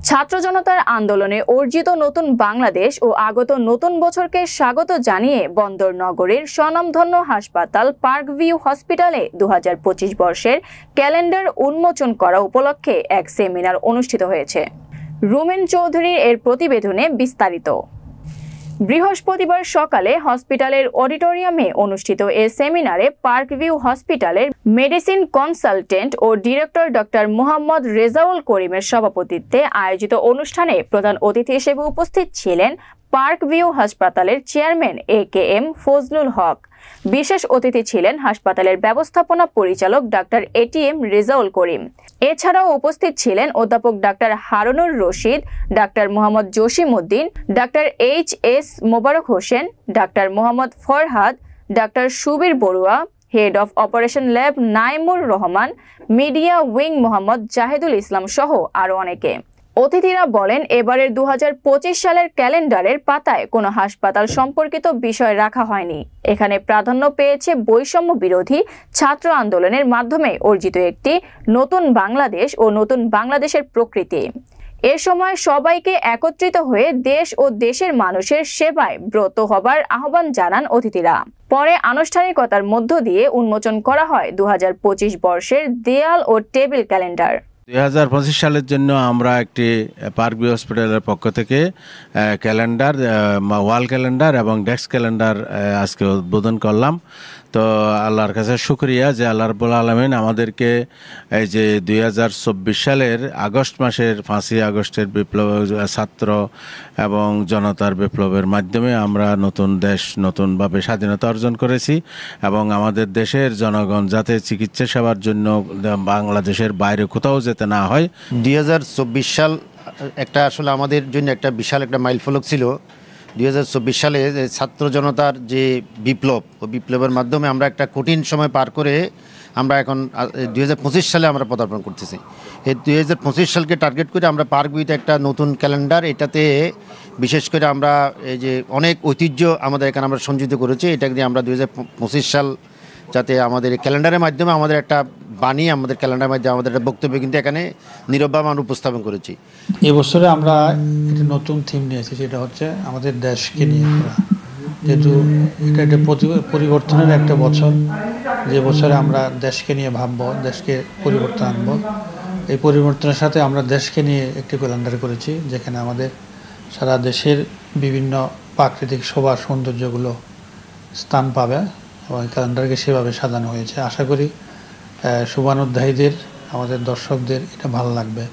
ছাত্র জনতার আন্দোলনে অর্জিত নতুন বাংলাদেশ ও আগত নতুন বছরকে স্বাগত জানিয়ে বন্দর নগরীর স্বনামধন্য হাসপাতাল পার্কভিউ হসপিটালে 2025 বর্ষের ক্যালেন্ডার উন্মোচন করা উপলক্ষে এক সেমিনার অনুষ্ঠিত হয়েছে। রুমেন চৌধুরীর এর প্রতিবেদনে বিস্তারিত। বৃহস্পতিবার সকালে হসপিটালের অডিটোরিয়ামে অনুষ্ঠিত এ সেমিনারে পার্কভিউ হসপিটালের মেডিসিন কনসালটেন্ট ও ডিরেক্টর ডক্টর মোহাম্মদ রেজাউল করিমের সভাপতিত্বে আয়োজিত অনুষ্ঠানে প্রধান অতিথি হিসেবে উপস্থিত ছিলেন পার্কভিউ হাসপাতালের চেয়ারম্যান AKM ফজলুল হক। বিশেষ অতিথি ছিলেন হাসপাতালের ব্যবস্থাপনা পরিচালক ডাক্তার ATM রেজাউল করিম। এছাড়াও উপস্থিত ছিলেন অধ্যাপক doctor Harunur Rashid, doctor Mohammad Jasim Uddin, doctor HS Mobarak Hossain, doctor Mohammad Farhad, doctor Subir Barua, head of operation lab Naimur Rahman, media wing Mohammad Jahidul Islam সহ আরও অনেকে। অতিথিরা বলেন, এবারের 2025 সালের ক্যালেন্ডারের পাতায় কোনো হাসপাতাল সম্পর্কিত বিষয় রাখা হয়নি। এখানে প্রাধান্য পেয়েছে বৈষম্য বিরোধী ছাত্র আন্দোলনের মাধ্যমে অর্জিত একটি নতুন বাংলাদেশ ও নতুন বাংলাদেশের প্রকৃতি। এ সময় সবাইকে একত্রিত হয়ে দেশ ও দেশের মানুষের সেবায় ব্রত হবার আহ্বান জানান অতিথিরা। পরে আনুষ্ঠানিকতার মধ্য দিয়ে উন্মোচন করা হয় 2025 বর্ষের দেয়াল ও টেবিল ক্যালেন্ডার। 2025 সালের জন্য আমরা একটি পার্কভিউ হসপিটালের পক্ষ থেকে ক্যালেন্ডার, ওয়াল ক্যালেন্ডার এবং ডেস্ক ক্যালেন্ডার আজকে উদ্বোধন করলাম। তো আল্লাহর কাছে শুকরিয়া যে আল্লাহ রাব্বুল আলামিন আমাদেরকে এই যে 2024 সালের আগস্ট মাসের 5ই আগস্টের বিপ্লব, ছাত্র এবং জনতার বিপ্লবের মাধ্যমে আমরা নতুন দেশ, নতুনভাবে স্বাধীনতা অর্জন করেছি এবং আমাদের দেশের জনগণ যাতে চিকিৎসা সেবার জন্য বাংলাদেশের বাইরে কোথাও যেতে না হয়। 2024 সাল একটা আসলে আমাদের জন্য একটা বিশাল একটা মাইলফলক ছিল। 2024 সালে ছাত্র জনতার যে বিপ্লব, ও বিপ্লবের মাধ্যমে আমরা একটা কঠিন সময় পার করে আমরা এখন 2025 সালে আমরা পদার্পণ করতেছি। এই 2025 সালকে টার্গেট করে আমরা পার্কভিউতে একটা নতুন ক্যালেন্ডার, এটাতে বিশেষ করে আমরা এই যে অনেক ঐতিহ্য আমাদের এখানে আমরা সঞ্চিত করেছি। এটা দিয়ে আমরা 2025 সাল যাতে আমাদের ক্যালেন্ডারের মাধ্যমে আমাদের একটা বাণী, আমাদের ক্যালেন্ডারের মাধ্যমে আমাদের একটা বক্তব্য কিন্তু এখানে নীরবভাবে আমরা উপস্থাপন করেছি। এবছরে আমরা একটা নতুন থিম নিয়েছি, সেটা হচ্ছে আমাদের দেশকে নিয়ে করা। যেহেতু এটা একটা পরিবর্তনের একটা বছর, যে বছরে আমরা দেশকে নিয়ে ভাববো, দেশকে পরিবর্তন আনবো। এই পরিবর্তনের সাথে আমরা দেশকে নিয়ে একটি ক্যালেন্ডার করেছি, যেখানে আমাদের সারা দেশের বিভিন্ন প্রাকৃতিক শোভা সৌন্দর্যগুলো স্থান পাবে এবং ক্যালেন্ডারকে সেভাবে সাজানো হয়েছে। আশা করি শুভানুধ্যায়ীদের, আমাদের দর্শকদের এটা ভালো লাগবে।